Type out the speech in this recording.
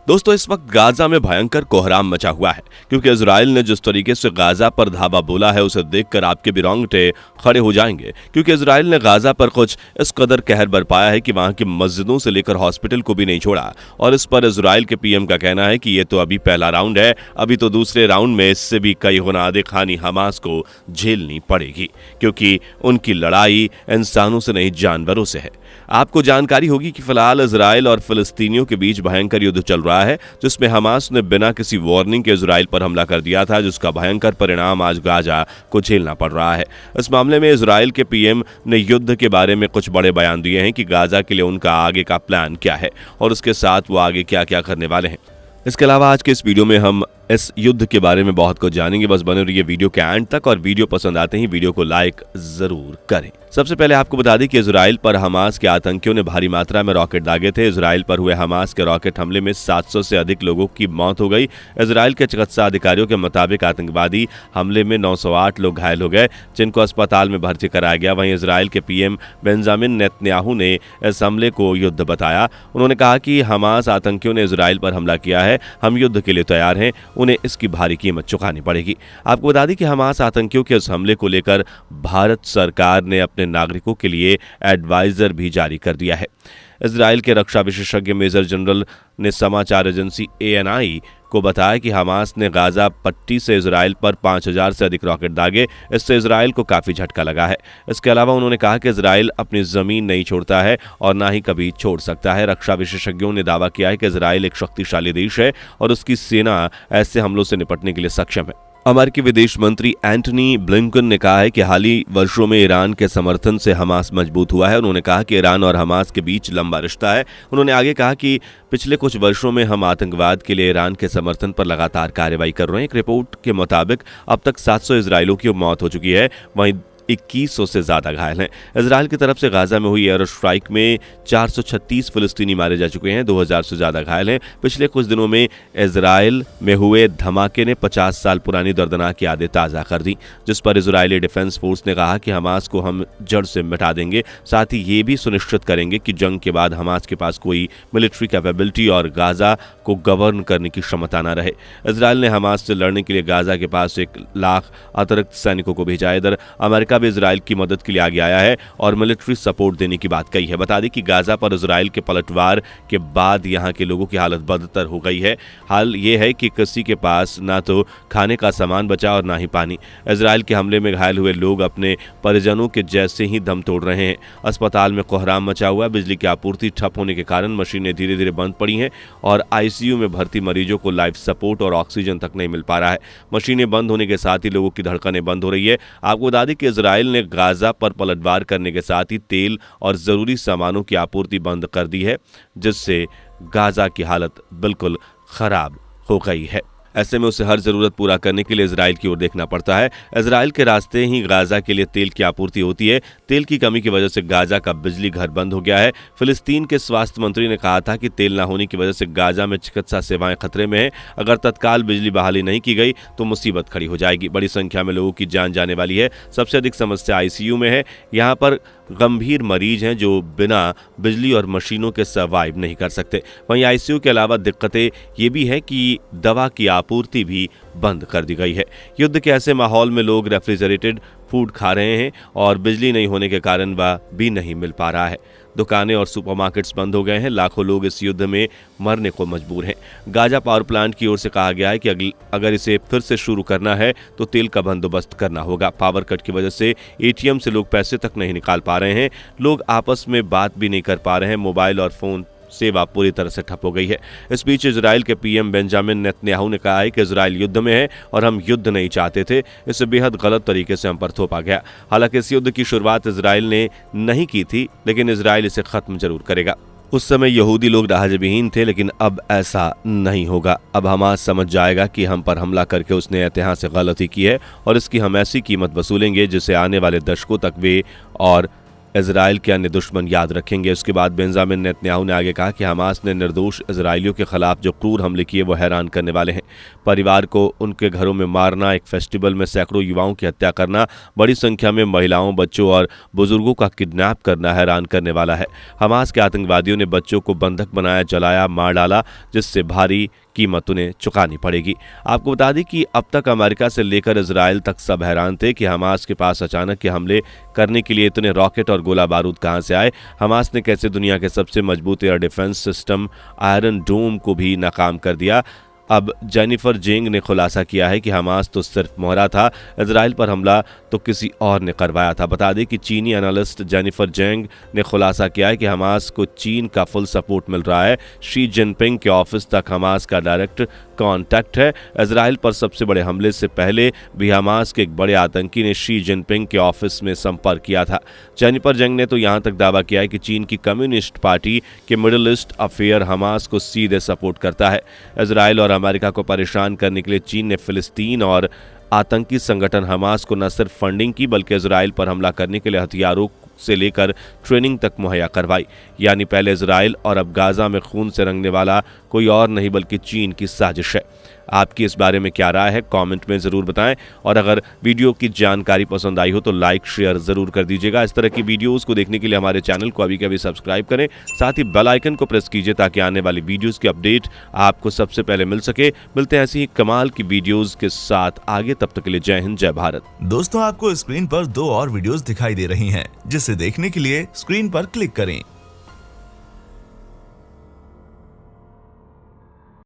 दोस्तों, इस वक्त गाजा में भयंकर कोहराम मचा हुआ है क्योंकि इजराइल ने जिस तरीके से गाजा पर धावा बोला है उसे देखकर आपके भी रोंगटे खड़े हो जाएंगे, क्योंकि इजराइल ने गाजा पर कुछ इस कदर कहर बरपाया है कि वहां की मस्जिदों से लेकर हॉस्पिटल को भी नहीं छोड़ा। और इस पर इजराइल के पीएम का कहना है कि ये तो अभी पहला राउंड है, अभी तो दूसरे राउंड में इससे भी कई गुना अधिक हानि हमास को झेलनी पड़ेगी, क्योंकि उनकी लड़ाई इंसानों से नहीं जानवरों से है। आपको जानकारी होगी कि फिलहाल इजराइल और फिलिस्तीनियों के बीच भयंकर युद्ध चल रहा है, जिसमें हमास ने बिना किसी वार्निंग के इजराइल पर हमला कर दिया था, जिसका भयंकर परिणाम आज गाजा को झेलना पड़ रहा है। इस मामले में इजराइल के पीएम ने युद्ध के बारे में कुछ बड़े बयान दिए हैं कि गाजा के लिए उनका आगे का प्लान क्या है और उसके साथ वो आगे क्या क्या करने वाले हैं। इसके अलावा आज के इस वीडियो में हम इस युद्ध के बारे में बहुत कुछ जानेंगे। बस बने रहिए वीडियो के एंड तक, और वीडियो पसंद आते ही वीडियो को लाइक जरूर करें। सबसे पहले आपको बता दें कि इजराइल पर हमास के आतंकियों ने भारी मात्रा में रॉकेट दागे थे। इजराइल पर हुए हमास के रॉकेट हमले में 700 से अधिक लोगों की मौत हो गई। इजराइल के चिकित्सा अधिकारियों के मुताबिक आतंकवादी हमले में 908 लोग घायल हो गए, जिनको अस्पताल में भर्ती कराया गया। वहीं इजराइल के पीएम बेंजामिन नेतन्याहू ने इस हमले को युद्ध बताया। उन्होंने कहा कि हमास आतंकियों ने इजराइल पर हमला किया है, हम युद्ध के लिए तैयार हैं, उन्हें इसकी भारी कीमत चुकानी पड़ेगी। आपको बता दें कि हमास आतंकियों के इस हमले को लेकर भारत सरकार ने अपने नागरिकों के लिए एडवाइजर भी जारी कर दिया है। इजराइल के रक्षा विशेषज्ञ मेजर जनरल ने समाचार एजेंसी ANI को बताया कि हमास ने गाजा पट्टी से इजराइल पर 5000 से अधिक रॉकेट दागे। इससे इजराइल को काफी झटका लगा है। इसके अलावा उन्होंने कहा कि इजराइल अपनी जमीन नहीं छोड़ता है और ना ही कभी छोड़ सकता है। रक्षा विशेषज्ञों ने दावा किया है कि इजराइल एक शक्तिशाली देश है और उसकी सेना ऐसे हमलों से निपटने के लिए सक्षम है। अमेरिकी विदेश मंत्री एंटनी ब्लिंकन ने कहा है कि हाल ही वर्षों में ईरान के समर्थन से हमास मजबूत हुआ है। उन्होंने कहा कि ईरान और हमास के बीच लंबा रिश्ता है। उन्होंने आगे कहा कि पिछले कुछ वर्षों में हम आतंकवाद के लिए ईरान के समर्थन पर लगातार कार्रवाई कर रहे हैं। एक रिपोर्ट के मुताबिक अब तक 700 इजरायलियों की मौत हो चुकी है, वहीं 2100 से ज्यादा घायल हैं। इजराइल की तरफ से गाजा में हुई एयर स्ट्राइक में 436 फिलिस्तीनी मारे जा चुके हैं, 2000 से ज्यादा घायल हैं। पिछले कुछ दिनों में इजराइल में हुए धमाके ने 50 साल पुरानी दर्दनाक यादें ताज़ा कर दी, जिस पर इजरायली डिफेंस फोर्स ने कहा कि हमास को हम जड़ से मिटा देंगे। साथ ही ये भी सुनिश्चित करेंगे कि जंग के बाद हमास के पास कोई मिलिट्री कैपेबिलिटी और गाजा को गवर्न करने की क्षमता न रहे। इजराइल ने हमास से लड़ने के लिए गाजा के पास 1 लाख अतिरिक्त सैनिकों को भेजा है। इधर अमेरिका भी इजराइल की मदद के लिए आगे आया है और मिलिट्री सपोर्ट देने की बात कही है। बता दें कि गाजा पर इजराइल के पलटवार के बाद यहां के लोगों की हालत बदतर हो गई है। हाल ये है कि किसी के पास ना तो खाने का सामान बचा और ना ही पानी। इजराइल के हमले में घायल हुए लोग अपने परिजनों के जैसे ही दम तोड़ रहे हैं। अस्पताल में कोहराम मचा हुआ है। बिजली की आपूर्ति ठप होने के कारण मशीनें धीरे धीरे बंद पड़ी हैं और ICU में भर्ती मरीजों को लाइफ सपोर्ट और ऑक्सीजन तक नहीं मिल पा रहा है। मशीनें बंद होने के साथ ही लोगों की धड़कनें बंद हो रही है। आपको बता दें कि इजराइल ने गाजा पर पलटवार करने के साथ ही तेल और जरूरी सामानों की आपूर्ति बंद कर दी है, जिससे गाजा की हालत बिल्कुल खराब हो गई है। ऐसे में उसे हर जरूरत पूरा करने के लिए इजराइल की ओर देखना पड़ता है। इजराइल के रास्ते ही गाजा के लिए तेल की आपूर्ति होती है। तेल की कमी की वजह से गाजा का बिजली घर बंद हो गया है। फिलिस्तीन के स्वास्थ्य मंत्री ने कहा था कि तेल न होने की वजह से गाजा में चिकित्सा सेवाएं खतरे में हैं। अगर तत्काल बिजली बहाली नहीं की गई तो मुसीबत खड़ी हो जाएगी। बड़ी संख्या में लोगों की जान जाने वाली है। सबसे अधिक समस्या ICU में है। यहाँ पर गंभीर मरीज हैं जो बिना बिजली और मशीनों के सर्वाइव नहीं कर सकते। वहीं ICU के अलावा दिक्कतें ये भी है कि दवा की आपूर्ति भी बंद कर दी गई है। युद्ध के ऐसे माहौल में लोग रेफ्रिजरेटेड फूड खा रहे हैं और बिजली नहीं होने के कारण वह भी नहीं मिल पा रहा है। दुकानें और सुपरमार्केट्स बंद हो गए हैं। लाखों लोग इस युद्ध में मरने को मजबूर हैं। गाजा पावर प्लांट की ओर से कहा गया है कि अगर इसे फिर से शुरू करना है तो तेल का बंदोबस्त करना होगा। पावर कट की वजह से ATM से लोग पैसे तक नहीं निकाल पा रहे हैं। लोग आपस में बात भी नहीं कर पा रहे हैं। मोबाइल और फोन सेवा पूरी तरह से ठप हो गई है। इस बीच इजराइल के पीएम बेंजामिन नेतन्याहू ने कहा है कि इजराइल युद्ध में है और हम युद्ध नहीं चाहते थे। इसे बेहद गलत तरीके से हम पर थोपा गया। हालांकि इस युद्ध की शुरुआत इजराइल ने नहीं की थी, लेकिन इजराइल इसे खत्म जरूर करेगा। उस समय यहूदी लोग राहजबीन थे, लेकिन अब ऐसा नहीं होगा। अब हमास समझ जाएगा कि हम पर हमला करके उसने ऐतिहासिक गलती की है और इसकी हम ऐसी कीमत वसूलेंगे जिसे आने वाले दशकों तक वे और इजराइल के अन्य दुश्मन याद रखेंगे। उसके बाद बेंजामिन नेतन्याहू ने आगे कहा कि हमास ने निर्दोष इजरायलियों के खिलाफ जो क्रूर हमले किए वो हैरान करने वाले हैं। परिवार को उनके घरों में मारना, एक फेस्टिवल में सैकड़ों युवाओं की हत्या करना, बड़ी संख्या में महिलाओं, बच्चों और बुजुर्गों का किडनैप करना हैरान करने वाला है। हमास के आतंकवादियों ने बच्चों को बंधक बनाया, जलाया, मार डाला, जिससे भारी कीमत उन्हें चुकानी पड़ेगी। आपको बता दें कि अब तक अमेरिका से लेकर इजराइल तक सब हैरान थे कि हमास के पास अचानक के हमले करने के लिए इतने रॉकेट और गोला बारूद कहां से आए। हमास ने कैसे दुनिया के सबसे मजबूत एयर डिफेंस सिस्टम आयरन डोम को भी नाकाम कर दिया। अब जेनिफर जेंग ने खुलासा किया है कि हमास तो सिर्फ मोहरा था, इजराइल पर हमला तो किसी और ने करवाया था। बता दें कि चीनी एनालिस्ट जेनिफर जेंग ने खुलासा किया है कि हमास को चीन का फुल सपोर्ट मिल रहा है। शी जिनपिंग के ऑफिस तक हमास का डायरेक्ट कांटेक्ट है। इजराइल पर सबसे बड़े हमले से पहले भी हमास के एक बड़े आतंकी ने शी जिनपिंग के ऑफिस में संपर्क किया था। जेनिफर जेंग ने तो यहां तक दावा किया है कि चीन की कम्युनिस्ट पार्टी के मिडिल ईस्ट अफेयर हमास को सीधे सपोर्ट करता है। इजराइल और अमेरिका को परेशान करने के लिए चीन ने फिलिस्तीन और आतंकी संगठन हमास को न सिर्फ फंडिंग की बल्कि इजराइल पर हमला करने के लिए हथियारों से लेकर ट्रेनिंग तक मुहैया करवाई। यानी पहले इजराइल और अब गाजा में खून से रंगने वाला कोई और नहीं बल्कि चीन की साजिश है। आपकी इस बारे में क्या राय है, कमेंट में ज़रूर बताएं। और अगर वीडियो की जानकारी पसंद आई हो तो लाइक शेयर ज़रूर कर दीजिएगा। इस तरह की वीडियोस को देखने के लिए हमारे चैनल को अभी के अभी सब्सक्राइब करें, साथ ही बेल आइकन को प्रेस कीजिए ताकि आने वाली वीडियोस की अपडेट आपको सबसे पहले मिल सके। मिलते हैं ऐसी ही कमाल की वीडियोस के साथ आगे, तब तक के लिए जय हिंद, जय भारत। दोस्तों, आपको स्क्रीन पर 2 और वीडियोस दिखाई दे रही हैं, जिसे देखने के लिए स्क्रीन पर क्लिक करें।